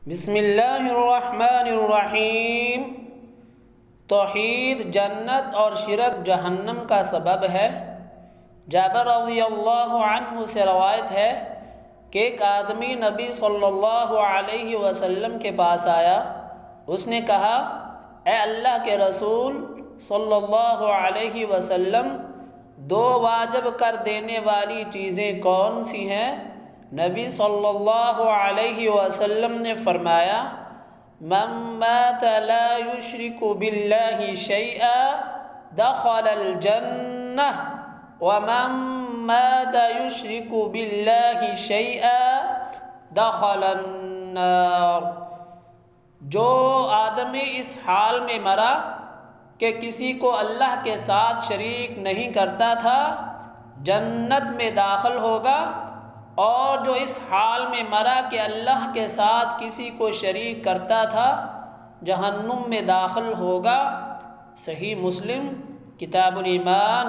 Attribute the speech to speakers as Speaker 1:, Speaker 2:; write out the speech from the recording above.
Speaker 1: بسم اللہ الرحمن الرحیم۔ توحید جنت اور شرک جہنم کا سبب ہے۔ جابر رضی اللہ عنہ سے روایت ہے کہ ایک آدمی نبی صلی اللہ علیہ وسلم کے پاس آیا۔ اس نے کہا، اے اللہ کے رسول صلی اللہ علیہ وسلم، دو واجب کر دینے والی چیزیں کون سی ہیں؟ نبی صلی اللہ علیہ وسلم نے فرمایا، من مات لا یشرک باللہ شیئا دخل الجنہ ومن مات یشرک باللہ شیئا دخل النار۔ جو آدمی اس حال میں مرا کہ کسی کو اللہ کے ساتھ شریک نہیں کرتا تھا، جنت میں داخل ہوگا، اور جو اس حال میں مرا کہ اللہ کے ساتھ کسی کو شریک کرتا تھا، جہنم میں داخل ہوگا۔ صحیح مسلم کتاب الایمان۔